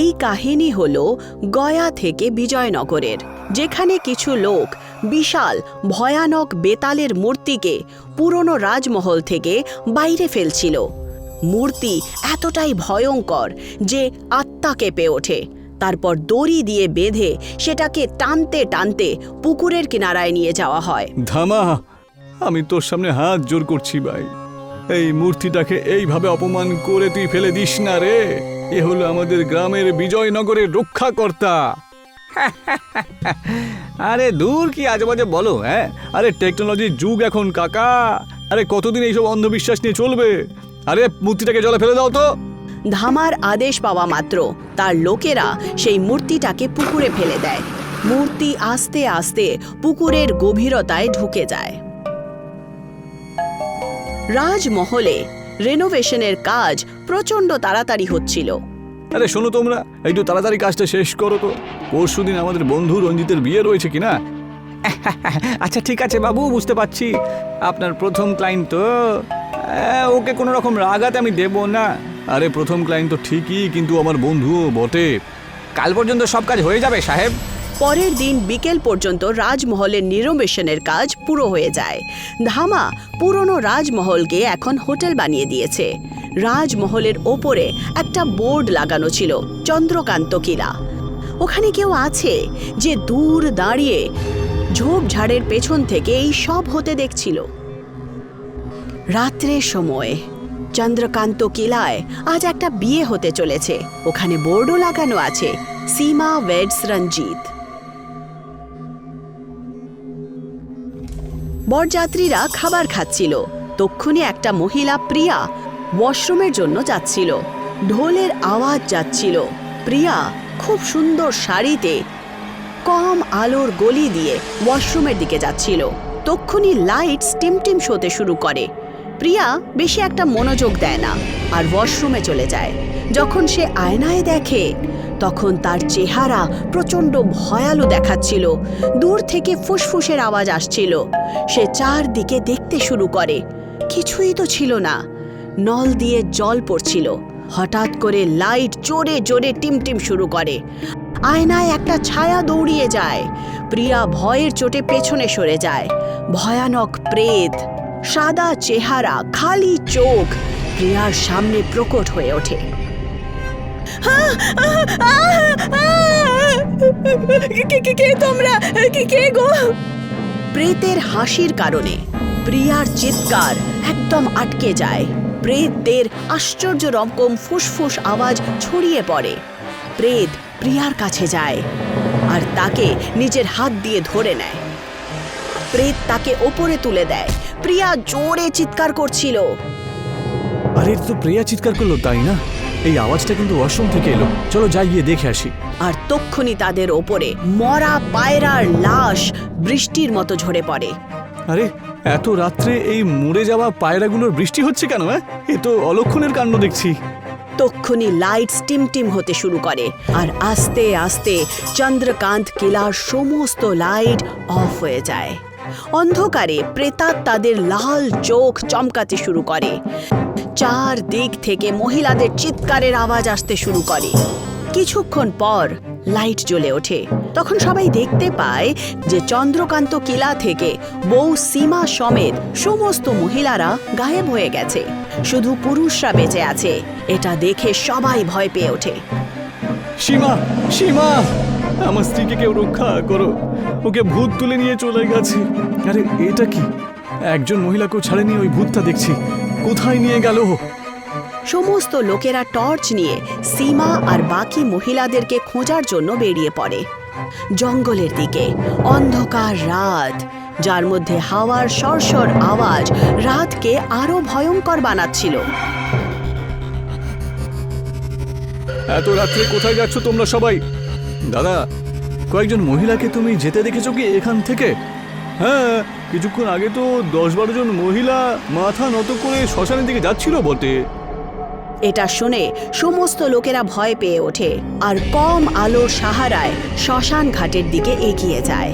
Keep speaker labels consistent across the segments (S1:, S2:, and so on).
S1: এই কাহিনী হলো গয়া থেকে বিজয়নগরের, যেখানে কিছু লোক বিশাল ভয়ানক বেতালের মূর্তিকে পুরনো রাজমহল থেকে বাইরে ফেলছিল। মূর্তি এতটাই ভয়ঙ্কর যে আত্মা কেঁপে ওঠে। তারপর দড়ি দিয়ে বেঁধে সেটাকে টানতে টানতে পুকুরের কিনারায় নিয়ে যাওয়া হয়।
S2: ধামা, আমি তোর সামনে হাত জোর করছি ভাই, এই মূর্তিটাকে এইভাবে অপমান করে তুই ফেলে দিস না রে। এ হলো আমাদের গ্রামের বিজয়নগরের রক্ষাকর্তা। আরে দূর, কি আজেবাজে বলো। হ্যাঁ, আরে টেকনোলজির যুগ এখন কাকা। আরে কতদিন এইসব অন্ধবিশ্বাস নিয়ে চলবে? আরে মূর্তিটাকে জলে ফেলে দাও তো।
S1: ধামার আদেশ পাওয়া মাত্র তার লোকেরা সেই মূর্তিটাকে পুকুরে ফেলে দেয়। মূর্তি আস্তে আস্তে পুকুরের গভীরতায় ঢুকে যায়। রাজমহলে রেনোভেশনের কাজ প্রচণ্ড তাড়াতাড়ি হচ্ছিল।
S2: আরে শোনো তোমরা, একটু তাড়াতাড়ি কাজটা শেষ করো তো। পরশুদিন আমাদের বন্ধু রঞ্জিতের বিয়ে রয়েছে কিনা? আচ্ছা ঠিক আছে বাবু, বুঝতে পারছি আপনার প্রথম ক্লায়েন্ট তো, ওকে কোনো রকম রাগাতে আমি দেব না। আরে প্রথম ক্লায়েন্ট তো ঠিকই, কিন্তু আমার বন্ধুও বটে। কাল পর্যন্ত সব কাজ হয়ে যাবে সাহেব।
S1: পরের দিন বিকেল পর্যন্ত রাজমহলের রিনোভেশনের কাজ পুরো হয়ে যায়। ধামা পুরনো রাজমহলকে এখন হোটেল বানিয়ে দিয়েছে। রাজমহলের ওপরে একটা বোর্ড লাগানো ছিল, চন্দ্রকান্ত কিলা। ওখানে কেউ আছে যে দূর দাঁড়িয়ে ঝোপঝাড়ের পেছন থেকে এই সব হতে দেখছিল। রাত্রের সময় চন্দ্রকান্ত কিলায় আজ একটা বিয়ে হতে চলেছে। ওখানে বোর্ডও লাগানো আছে, সীমা ওয়েডস রঞ্জিত। বরযাত্রীরা খাবার খাচ্ছিল। তক্ষুনি একটা মহিলা প্রিয়া ওয়াশরুমের জন্য যাচ্ছিল। ঢোলের আওয়াজ যাচ্ছিল। প্রিয়া খুব সুন্দর শাড়িতে কম আলোর গলি দিয়ে ওয়াশরুমের দিকে যাচ্ছিল। তক্ষুনি লাইটস টিমটিম শোতে শুরু করে। প্রিয়া বেশি একটা মনোযোগ দেয় না আর ওয়াশরুমে চলে যায়। যখন সে আয়নায় দেখে তখন তার চেহারা প্রচণ্ড ভয়ালো দেখাচ্ছিল। দূর থেকে ফুসফুসের আওয়াজ আসছিল। সে চারদিকে দেখতে শুরু করে, কিছুই তো ছিল না। নল দিয়ে জল পড়ছিল। হঠাৎ করে লাইট জোরে জোরে টিমটিম শুরু করে। আয়নায় একটা ছায়া দৌড়িয়ে যায়। প্রিয়া ভয়ের চোটে পেছনে সরে যায়। ভয়ানক প্রেত, সাদা চেহারা, খালি চোখ প্রিয়ার সামনে প্রকট হয়ে ওঠে। কে তোমরা? কে গো? প্রেতের হাসির কারণে প্রিয়ার চিৎকার একদম আটকে যায়। প্রেতদের আশ্চর্য রকম ফুসফুস আওয়াজ ছড়িয়ে পড়ে। প্রেত প্রিয়ার কাছে যায় আর তাকে নিজের হাত দিয়ে ধরে নেয়। প্রেত তাকে ওপরে তুলে দেয়। প্রিয়া জোরে চিৎকার করছিল।
S2: আরে তো প্রিয়া চিৎকার করলো, তাই না? এই আওয়াজটা কিন্তু ওয়াশরুম থেকে এলো। চলো যাই, গিয়ে দেখে আসি।
S1: আর তক্ষুনি তাদের ওপরে মরা পায়রার লাশ বৃষ্টির মতো ঝরে পড়ে।
S2: আরে এত রাত্রে এই মরে যাওয়া পায়রাগুলোর বৃষ্টি হচ্ছে কেন? এ তো অলক্ষণের কাণ্ড দেখছি।
S1: তক্ষুনি লাইটস টিমটিম হতে শুরু করে আর আস্তে আস্তে চন্দ্রকান্ত কিলার সমস্ত লাইট অফ হয়ে যায়। অন্ধকারে প্রেতাত্মাদের লাল চোখ চমকাতে শুরু করে। চারদিক থেকে মহিলাদের চিৎকারের আওয়াজ আসতে শুরু করে। কিছুক্ষণ পর লাইট জ্বলে ওঠে। তখন সবাই দেখতে পায় যে চন্দ্রকান্ত কিলা থেকে বউ সীমা সমেত সমস্ত মহিলারা গায়েব হয়ে গেছে। শুধু পুরুষরা বেঁচে আছে। এটা দেখে সবাই ভয় পেয়ে ওঠে।
S2: সীমা, সীমা, আমার স্ত্রীকে কেউ রক্ষা করো, ওকে ভূত তুলে নিয়ে চলে গেছে। আরে এটা কি? একজন মহিলাকেও ছাড়েনি ওই ভূতটা দেখছি। কোথায় নিয়ে গেল?
S1: সমস্ত লোকেরা টর্চ নিয়ে সীমা আর বাকি মহিলাদেরকে খোঁজার জন্য বেরিয়ে পড়ে। জঙ্গলের দিকে অন্ধকার রাত, যার মধ্যে হাওয়ার সরসর আওয়াজ রাতকে আরো ভয়ঙ্কর বানাচ্ছিল।
S2: এত রাত্রে কোথায় যাচ্ছ তোমরা সবাই? দাদা, কয়েকজন মহিলাকে তুমি যেতে দেখেছো কি এখান থেকে? হ্যাঁ, কিছুক্ষণ আগে তো 10-12 জন মহিলা মাথা নত করে শ্মশানের দিকে যাচ্ছিল বটে।
S1: এটা শুনে সমস্ত লোকেরা ভয় পেয়ে ওঠে আর কম আলোর সাহারায় শ্মশান ঘাটের দিকে এগিয়ে যায়।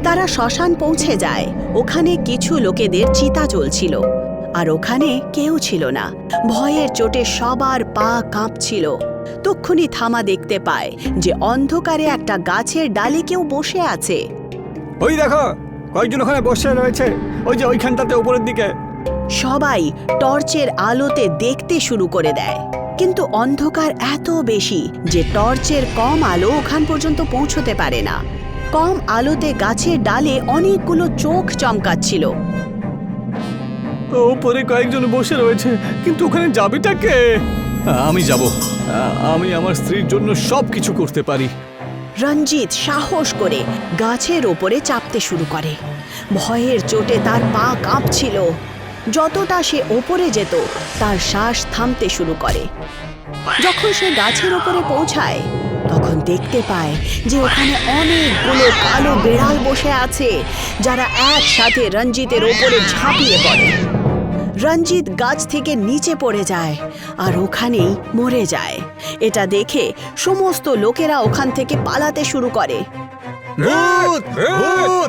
S1: তারা শ্মশান পৌঁছে যায়। ওখানে কিছু লোকেদের চিতা জ্বলছিল আর ওখানে কেউ ছিল না। ভয়ের চোটে সবার পা কাঁপছিল। তক্ষুনি ধামা দেখতে পায় যে অন্ধকারে একটা গাছের ডালে কেউ বসে আছে।
S2: ওই দেখো, কয়েকজন ওখানে বসে রয়েছে, ওই যে ওইখানটাতে উপরের দিকে।
S1: সবাই টর্চের আলোতে দেখতে শুরু করে দেয়, কিন্তু অন্ধকার এত বেশি যে টর্চের কম আলো ওখান পর্যন্ত পৌঁছতে পারে না। কম আলোতে গাছের ডালে অনেকগুলো চোখ চমকাচ্ছিল।
S2: ওপরে কয়েকজন বসে রয়েছে, কিন্তু ওখানে যাবেটা কে? আমি যাব, আমি আমার স্ত্রীর জন্য সব কিছু করতে পারি।
S1: রঞ্জিত সাহস করে গাছের ওপরে চাপতে শুরু করে। ভয়ের চোটে তার পা কাঁপছিল। যতটা সে ওপরে যেত তার শ্বাস থামতে শুরু করে। যখন সে গাছের ওপরে পৌঁছায় তখন দেখতে পায় যে ওখানে অনেকগুলো কালো বিড়াল বসে আছে, যারা একসাথে রঞ্জিতের ওপরে ঝাঁপিয়ে পড়ে। রঞ্জিত গাছ থেকে নিচে পড়ে যায় আর ওখানেই মরে যায়। এটা দেখে সমস্ত লোকেরা ওখান থেকে পালাতে শুরু করে।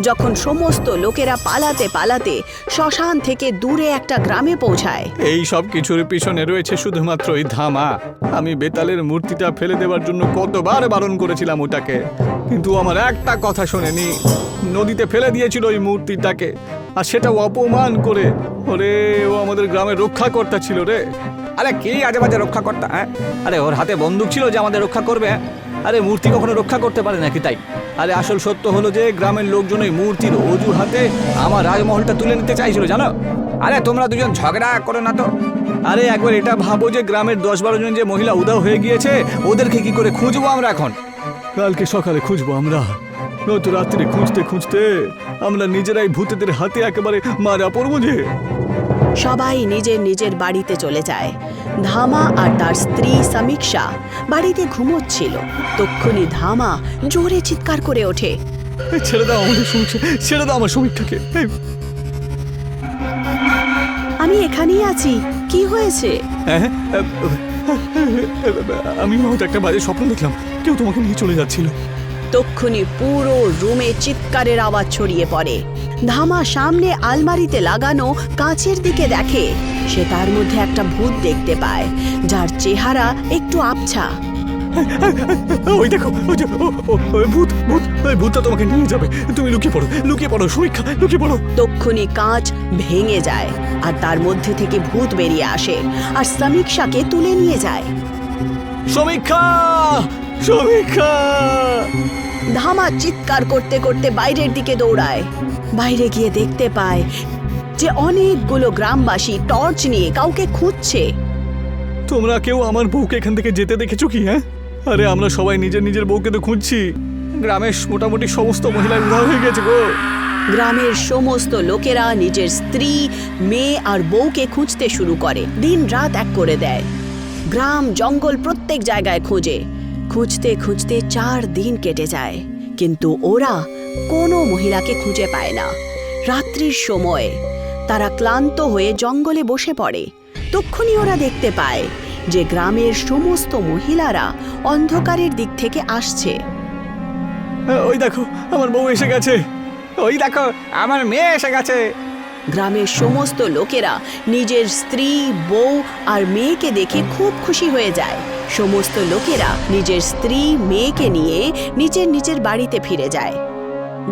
S1: যখন সমস্ত লোকেরা পালাতে পালাতে শ্মশান থেকে দূরে একটা গ্রামে পৌঁছায়।
S2: এই সব কিছুর পিছনে রয়েছে শুধুমাত্র এই ধামা। আমি বেতালের মূর্তিটা ফেলে দেওয়ার জন্য কতবার বারণ করেছিলাম ওটাকে, কিন্তু আমার একটা কথা শোনেনি। নদীতে ফেলে দিয়েছিল ওই মূর্তিটাকে, আর সেটাও অপমান করে। ওরে, ও আমাদের গ্রামের রক্ষাকর্তা ছিল রে। আরে কি আজে বাজে রক্ষাকর্তা? আরে ওর হাতে বন্দুক ছিল যে আমাদের রক্ষা করবে? আরে মূর্তি কখনো রক্ষা করতে পারে নাকি তাই? আরে আসল সত্য হলো যে গ্রামের লোকজন ওই মূর্তির অজুহাতে আমার রাজমহলটা তুলে নিতে চাইছিল, জানো? আরে তোমরা দুজন ঝগড়া করো না তো। আরে একবার এটা ভাবো যে গ্রামের 10-12 জন যে মহিলা উধাও হয়ে গিয়েছে, ওদেরকে কি করে খুঁজবো আমরা এখন? কালকে সকালে খুঁজবো আমরা, নয়তো রাত্রে খুঁজতে খুঁজতে আমরা নিজেরাই ভূতেদের হাতে একেবারে মারা পড়বো যে।
S1: সবাই নিজের নিজের বাড়িতে চলে যায়। ধামা আর তার স্ত্রী সমীক্ষা বাড়িতে ঘুমোচ্ছিল। তক্ষুনি ধামা জোরে চিৎকার করে ওঠে,
S2: ছেড়ে দাও আমাদের সমীক্ষা, ছেড়ে দাও আমার সমীক্ষাকে।
S1: আমি এখানেই আছি, কি হয়েছে?
S2: আমি হয়তো একটা বাজে স্বপ্ন দেখলাম, কেউ তোমাকে নিয়ে চলে যাচ্ছিল।
S1: তক্ষুনি পুরো রুমে চিৎকারের আওয়াজ ছড়িয়ে পড়ে। ধামা সামনে আলমারিতে লাগানো কাঁচের দিকে দেখে। সে তার মধ্যে একটা ভূত দেখতে পায়, যার চেহারা একটু আবছা।
S2: ওই দেখো, ওই ভূত, ভূত, ওই ভূতটা তোমাকে নিয়ে যাবে। তুমি লুকিয়ে পড়ো সমীক্ষা, লুকিয়ে পড়ো।
S1: তক্ষুনি কাঁচ ভেঙে যায় আর তার মধ্যে থেকে ভূত বেরিয়ে আসে আর সমীক্ষাকে তুলে নিয়ে যায়।
S2: সমীক্ষা, সমীক্ষা!
S1: ধামা চিৎকার করতে করতে বাইরের দিকে দৌড়ায়। বাইরে গিয়ে দেখতে পায় যে অনেকগুলো গ্রামবাসী টর্চ নিয়ে কাউকে খুঁজছে।
S2: তোমরা কেউ আমার বউকে এখান থেকে যেতে দেখেছো কি? আরে আমরা সবাই নিজের নিজের বউকে তো খুঁজছি। গ্রামের মোটামুটি সমস্ত মহিলা উধাও হয়ে গেছে গো।
S1: গ্রামের সমস্ত লোকেরা নিজের স্ত্রী, মেয়ে আর বউকে খুঁজতে শুরু করে। দিন রাত এক করে দেয়। গ্রাম জঙ্গল প্রত্যেক জায়গায় খোঁজে। খুঁজতে খুঁজতে 4 দিন কেটে যায়, কিন্তু ওরা কোনো মহিলাকে খুঁজে পায় না। রাত্রির সময় তারা ক্লান্ত হয়ে জঙ্গলে বসে পড়ে। তক্ষুনি ওরা দেখতে পায় যে গ্রামের সমস্ত মহিলারা অন্ধকারের দিক থেকে আসছে।
S2: ওই দেখো, আমার বউ এসে গেছে। ওই দেখো, আমার মেয়ে এসে গেছে।
S1: গ্রামের সমস্ত লোকেরা নিজের স্ত্রী, বউ আর মেয়েকে দেখে খুব খুশি হয়ে যায়। সমস্ত লোকেরা নিজের স্ত্রী, মেয়েকে নিয়ে নিজের নিজের বাড়িতে ফিরে যায়।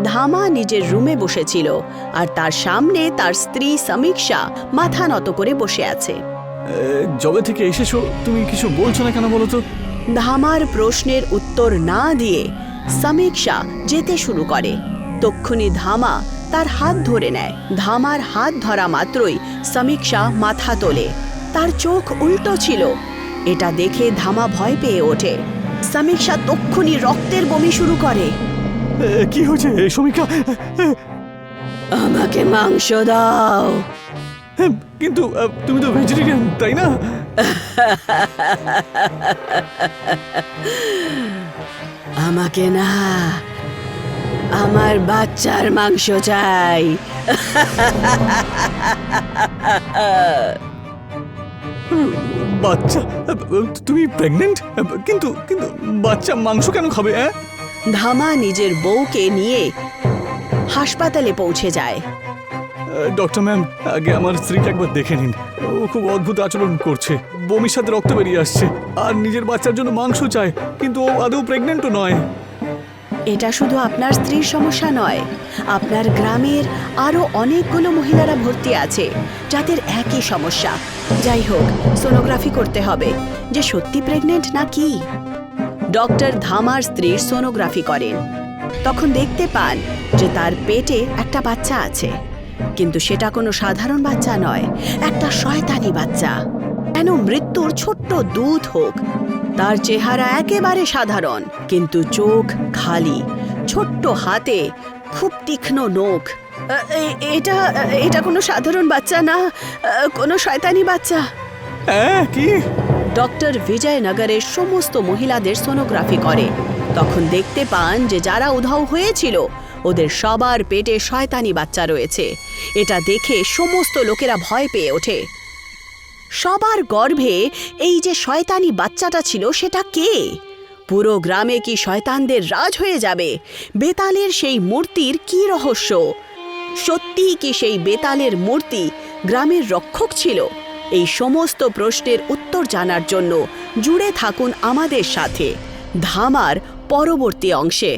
S1: ধামা নিজের রুমে বসেছিল আর তার সামনে তার স্ত্রী সমীক্ষা মাথা নত করে বসে আছে।
S2: যবে থেকে এসেছো তুমি কিছু বলছো না কেন বলো তো?
S1: ধামার প্রশ্নের উত্তর না দিয়ে সমীক্ষা যেতে শুরু করে। তক্ষুনি ধামা তার হাত ধরে নেয়। ধামার হাত ধরা মাত্রই সমীক্ষা মাথা তোলে। তার চোখ উল্টো ছিল। এটা দেখে ধামা ভয় পেয়ে ওঠে। সমীক্ষা তক্ষুনি রক্তের বমি শুরু করে।
S2: কি হয়েছে সমীক্ষা?
S1: আমাকে মাংস দাও।
S2: কিন্তু তুমি তো ভেজিটেরিয়ান, তাই না?
S1: আমাকে না, আমার বাচ্চার মাংস চাই।
S2: বাচ্চা? তুমি প্রেগনেন্ট? কিন্তু কিন্তু বাচ্চা মাংস কেন খাবে?
S1: ধামা নিজের বউকে নিয়ে হাসপাতালে পৌঁছে যায়।
S2: ডক্টর ম্যাম, আগে আমার স্ত্রীকে একবার দেখে নিন। ও খুব অদ্ভুত আচরণ করছে, বমির সাথে রক্ত বেরিয়ে আসছে, আর নিজের বাচ্চার জন্য মাংস চায়, কিন্তু ও আদৌ প্রেগনেন্টও নয়।
S1: এটা শুধু আপনার স্ত্রীর সমস্যা নয়, আপনার গ্রামের আরও অনেকগুলো মহিলারা ভর্তি আছে যাদের একই সমস্যা। যাই হোক, সোনোগ্রাফি করতে হবে যে সত্যি প্রেগনেন্ট নাকি। ডক্টর ধামার স্ত্রীর সোনোগ্রাফি করেন। তখন দেখতে পান যে তার পেটে একটা বাচ্চা আছে, কিন্তু সেটা কোনো সাধারণ বাচ্চা নয়, একটা শয়তানি বাচ্চা। কেন মৃত্যুর ছোট্ট দুধ হোক, তার চেহারা একেবারে সাধারণ, কিন্তু চোখ খালি, ছোট্ট হাতে খুব তীক্ষ্ণ নখ। এটা এটা কোনো সাধারণ বাচ্চা না, কোনো শয়তানি বাচ্চা।
S2: হ্যাঁ, কি?
S1: ডক্টর বিজয়নগরের সমস্ত মহিলাদের সোনোগ্রাফি করে। তখন দেখতে পান যে যারা উধাও হয়েছিল ওদের সবার পেটে শয়তানি বাচ্চা রয়েছে। এটা দেখে সমস্ত লোকেরা ভয় পেয়ে ওঠে। সবার গর্ভে এই যে শয়তানি বাচ্চাটা ছিল, সেটা কে? পুরো গ্রামে কি শয়তানদের রাজ হয়ে যাবে? বেতালের সেই মূর্তির কি রহস্য? সত্যিই কি সেই বেতালের মূর্তি গ্রামের রক্ষক ছিল? এই সমস্ত প্রশ্নের উত্তর জানার জন্য জুড়ে থাকুন আমাদের সাথে ধামার পরবর্তী অংশে।